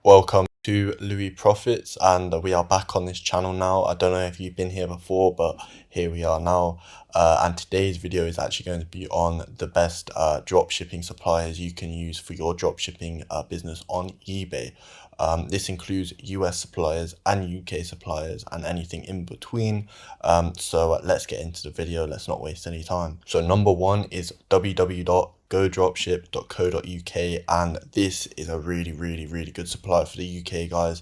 Welcome to Louis Profits, and we are back on this channel now. I don't know if you've been here before, but here we are now. And today's video is actually going to be on the best drop shipping suppliers you can use for your drop shipping business on eBay. This includes US suppliers and UK suppliers and anything in between. So let's get into the video. Let's not waste any time. So number one is www.GoDropship.co.uk, and this is a really good supplier for the UK guys.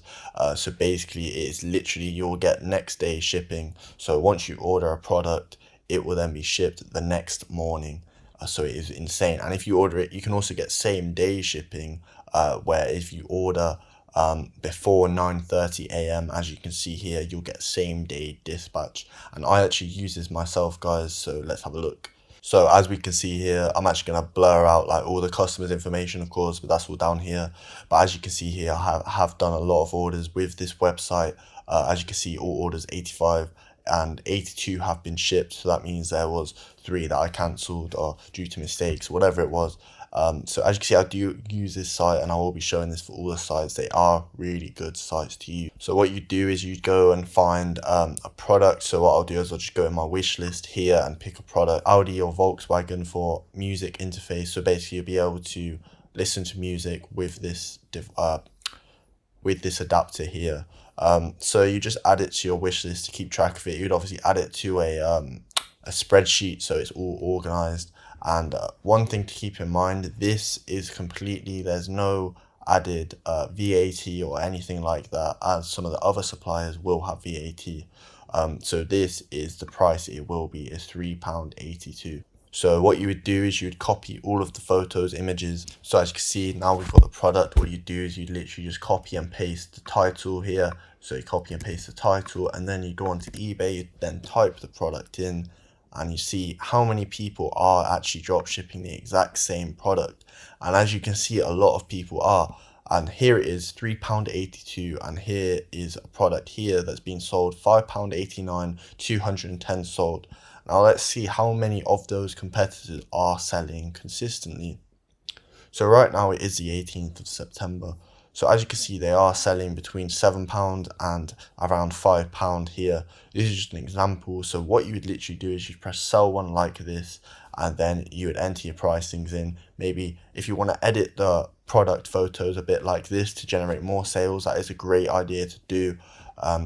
So basically it's literally you'll get next day shipping. So once you order a product, it will then be shipped the next morning. So it is insane. And if you order it, you can also get same day shipping, where if you order before 9:30 a.m, as you can see here, you'll get same day dispatch. And I actually use this myself, guys, so let's have a look. So as we can see here, I'm actually going to blur out like all the customers' information, of course, but that's all down here. But as you can see here, I have done a lot of orders with this website. As you can see, all orders 85 and 82 have been shipped. So that means there was 3 that I cancelled or due to mistakes, whatever it was. So as you can see, I do use this site, and I will be showing this for all the sites. They are really good sites to use. So what you do is you go and find a product. So what I'll do is I'll just go in my wish list here and pick a product, Audi or Volkswagen for music interface. So basically you'll be able to listen to music with this adapter here. So you just add it to your wish list to keep track of it. You'd obviously add it to a spreadsheet so it's all organized. And one thing to keep in mind, this is completely, there's no added VAT or anything like that, as some of the other suppliers will have VAT. So this is the price it will be, is £3.82. So what you would do is you would copy all of the photos, images. So as you can see, now we've got the product. What you do is you literally just copy and paste the title here. So you copy and paste the title, and then you go onto eBay, you then type the product in, and you see how many people are actually drop shipping the exact same product. And as you can see, a lot of people are. And here it is, £3.82, and here is a product here that's being sold £5.89, 210 sold. Now let's see how many of those competitors are selling consistently. So right now it is the 18th of September. So as you can see, they are selling between £7 and around £5 here. This is just an example. So what you would literally do is you press sell one like this, and then you would enter your pricings in. Maybe if you want to edit the product photos a bit like this to generate more sales, that is a great idea to do.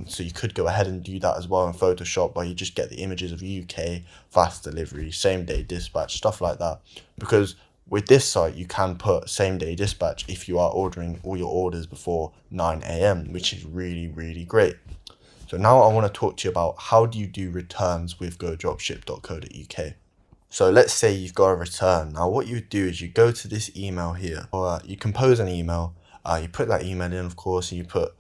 So you could go ahead and do that as well in Photoshop, where you just get the images of UK, fast delivery, same day dispatch, stuff like that. Because with this site, you can put same day dispatch if you are ordering all your orders before 9 a.m, which is really great. So now I want to talk to you about how do you do returns with GoDropship.co.uk. So let's say you've got a return. Now what you do is you go to this email here, or you compose an email, you put that email in, of course, and you put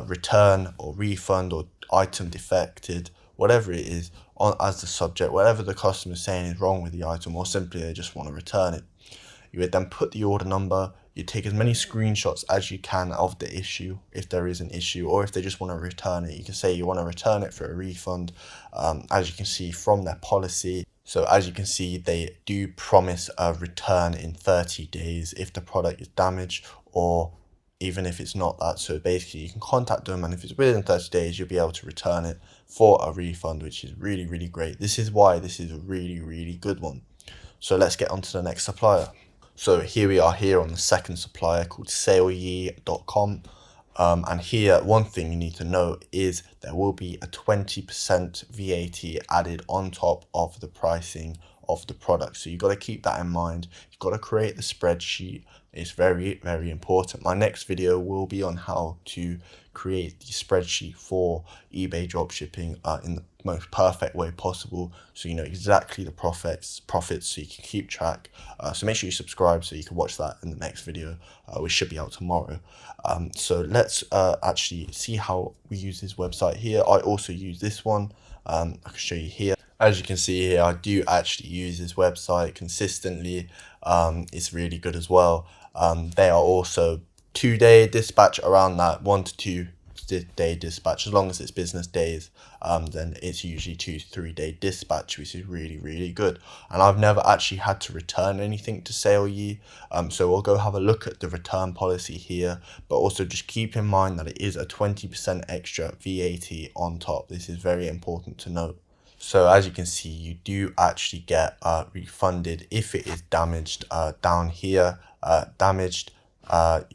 return or refund or item defected, whatever it is, on as the subject, whatever the customer is saying is wrong with the item, or simply they just want to return it. You would then put the order number. You take as many screenshots as you can of the issue, if there is an issue, or if they just want to return it. You can say you want to return it for a refund, as you can see from their policy. So as you can see, they do promise a return in 30 days if the product is damaged, or even if it's not that. So basically you can contact them, and if it's within 30 days, you'll be able to return it for a refund, which is really great. This is why this is a really good one. So let's get on to the next supplier. So here we are here on the second supplier called Saley.com. And here, one thing you need to know is there will be a 20% VAT added on top of the pricing of the product. So you've got to keep that in mind. You've got to create the spreadsheet. It's very important. My next video will be on how to create the spreadsheet for eBay dropshipping in the most perfect way possible, so you know exactly the profits so you can keep track. So make sure you subscribe so you can watch that in the next video, which should be out tomorrow. So let's actually see how we use this website here. I also use this one. I can show you here. As you can see here, I do actually use this website consistently. It's really good as well. They are also 2-day dispatch, around that 1 to 2 day dispatch. As long as it's business days, then it's usually 2 to 3 day dispatch, which is really, really good. And I've never actually had to return anything to Saley. So we'll go have a look at the return policy here, but also just keep in mind that it is a 20% extra VAT on top. This is very important to note. So as you can see, you do actually get refunded if it is damaged. Down here, damaged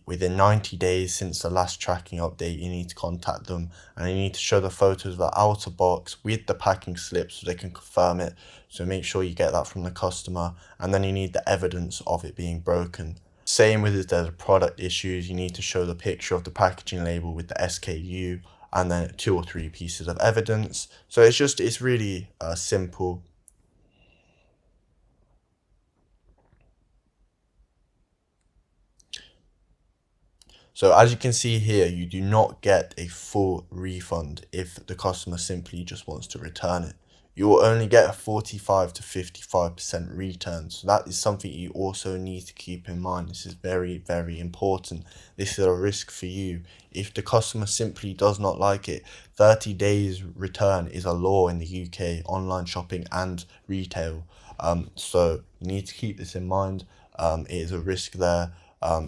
within 90 days since the last tracking update, you need to contact them, and you need to show the photos of the outer box with the packing slip so they can confirm it. So make sure you get that from the customer, and then you need the evidence of it being broken. Same with if there's product issues, you need to show the picture of the packaging label with the SKU, and then 2 or 3 pieces of evidence. So it's really simple. So as you can see here, you do not get a full refund if the customer simply just wants to return it. You will only get a 45 to 55% return. So that is something you also need to keep in mind. This is very, very important. This is a risk for you. If the customer simply does not like it, 30 days return is a law in the UK, online shopping and retail. So you need to keep this in mind. It is a risk there.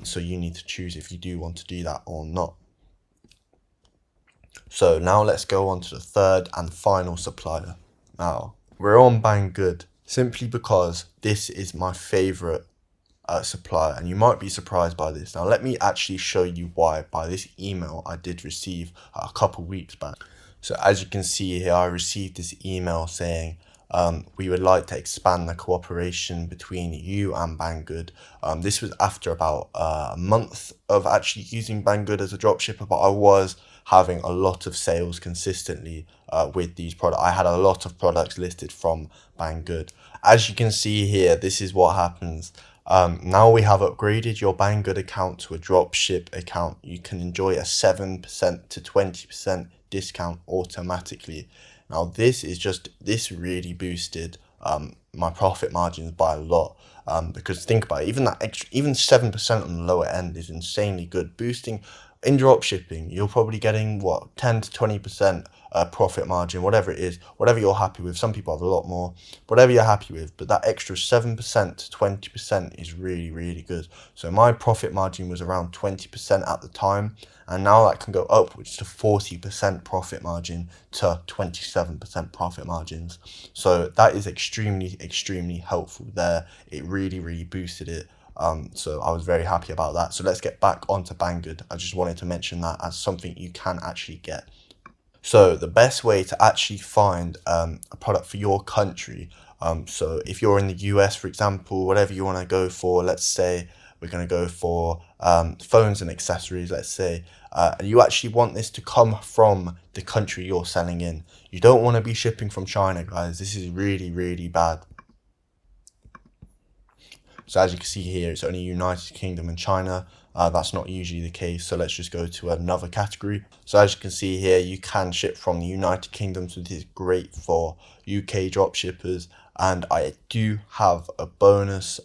So you need to choose if you do want to do that or not. So now let's go on to the third and final supplier. Now, we're on Banggood simply because this is my favorite supplier, and you might be surprised by this. Now, let me actually show you why by this email I did receive a couple weeks back. So as you can see here, I received this email saying, we would like to expand the cooperation between you and Banggood. This was after about a month of actually using Banggood as a dropshipper, but I was having a lot of sales consistently with these products. I had a lot of products listed from Banggood. As you can see here, this is what happens. Now we have upgraded your Banggood account to a dropship account. You can enjoy a 7% to 20% discount automatically. Now this really boosted my profit margins by a lot, because think about it, even 7% on the lower end is insanely good. Boosting in drop shipping, you're probably getting what, 10 to 20% profit margin, whatever it is, whatever you're happy with. Some people have a lot more, whatever you're happy with, but that extra 7% to 20% is really, really good. So my profit margin was around 20% at the time, and now that can go upwards to 40% profit margin to 27% profit margins. So that is extremely, extremely helpful there. It really, really boosted it. So I was very happy about that. So let's get back onto Banggood. I just wanted to mention that as something you can actually get. So the best way to actually find a product for your country, so if you're in the US, for example, whatever you want to go for, let's say we're going to go for phones and accessories, let's say, and you actually want this to come from the country you're selling in. You don't want to be shipping from China, guys. This is really, really bad. So as you can see here, it's only United Kingdom and China. That's not usually the case. So let's just go to another category. So as you can see here, you can ship from the United Kingdom. So this is great for UK drop shippers. And I do have a bonus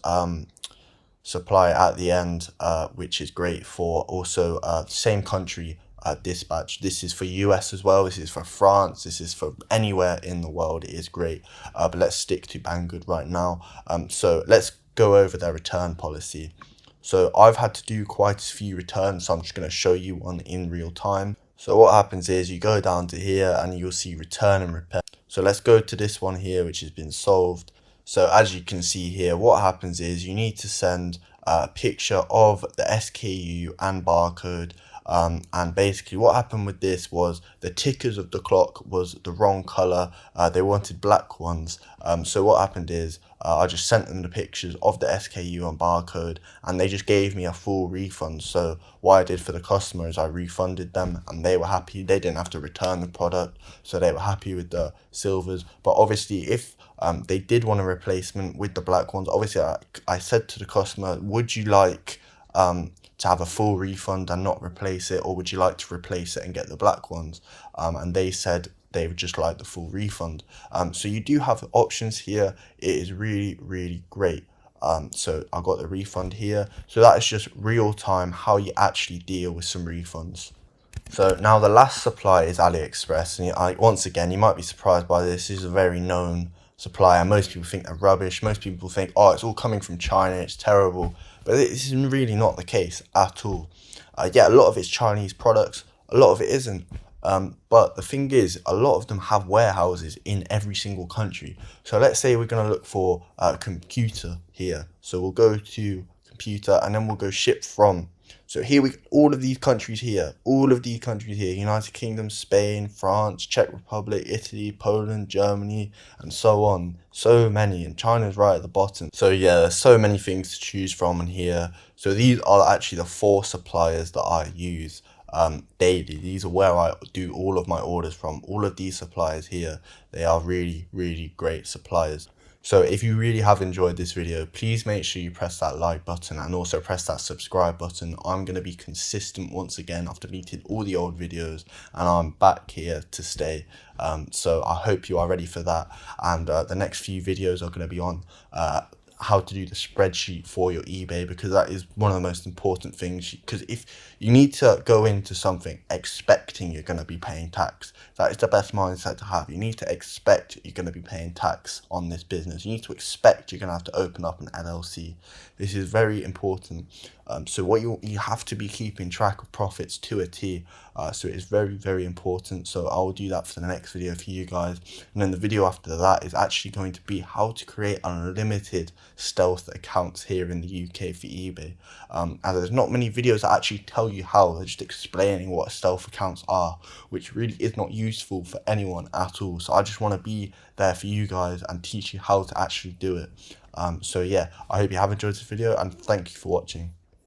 supply at the end, which is great for also same country dispatch. This is for US as well. This is for France. This is for anywhere in the world. It is great. But let's stick to Banggood right now. So let's go over their return policy. So I've had to do quite a few returns, so I'm just going to show you one in real time. So what happens is you go down to here and you'll see return and repair. So let's go to this one here, which has been solved. So as you can see here, what happens is you need to send a picture of the SKU and barcode. And basically what happened with this was the tickers of the clock was the wrong color. They wanted black ones. So what happened is I just sent them the pictures of the SKU and barcode, and they just gave me a full refund. So what I did for the customer is I refunded them, and they were happy. They didn't have to return the product, so they were happy with the silvers. But obviously if they did want a replacement with the black ones, obviously I said to the customer, would you like to have a full refund and not replace it, or would you like to replace it and get the black ones? And they said they would just like the full refund. So you do have options here. It is really, really great. So I got the refund here. So that is just real time how you actually deal with some refunds. So now the last supply is Aliexpress, and once again, you might be surprised by this. This is a very known supplier. Most people think they're rubbish. Most people think, oh, it's all coming from China, it's terrible. But this is really not the case at all. Yeah, a lot of it's Chinese products, a lot of it isn't. But the thing is, a lot of them have warehouses in every single country. So let's say we're going to look for a computer here. So we'll go to computer and then we'll go ship from. So here all of these countries here, United Kingdom, Spain, France, Czech Republic, Italy, Poland, Germany, and so on. So many, and China's right at the bottom. So yeah, there's so many things to choose from in here. So these are actually the 4 suppliers that I use daily. These are where I do all of my orders from. All of these suppliers here, they are really, really great suppliers. So if you really have enjoyed this video, please make sure you press that like button and also press that subscribe button. I'm going to be consistent once again. I've deleted all the old videos and I'm back here to stay. So I hope you are ready for that. And the next few videos are going to be on how to do the spreadsheet for your eBay, because that is one of the most important things. Because if you need to go into something expecting you're going to be paying tax, that is the best mindset to have. You need to expect you're going to be paying tax on this business. You need to expect you're going to have to open up an LLC. This is very important. So what you have to be keeping track of profits to a T. So it is very, very important. So I will do that for the next video for you guys. And then the video after that is actually going to be how to create unlimited stealth accounts here in the UK for eBay. And there's not many videos that actually tell you how. They're just explaining what stealth accounts are, which really is not useful for anyone at all. So I just want to be there for you guys and teach you how to actually do it. So yeah, I hope you have enjoyed this video and thank you for watching.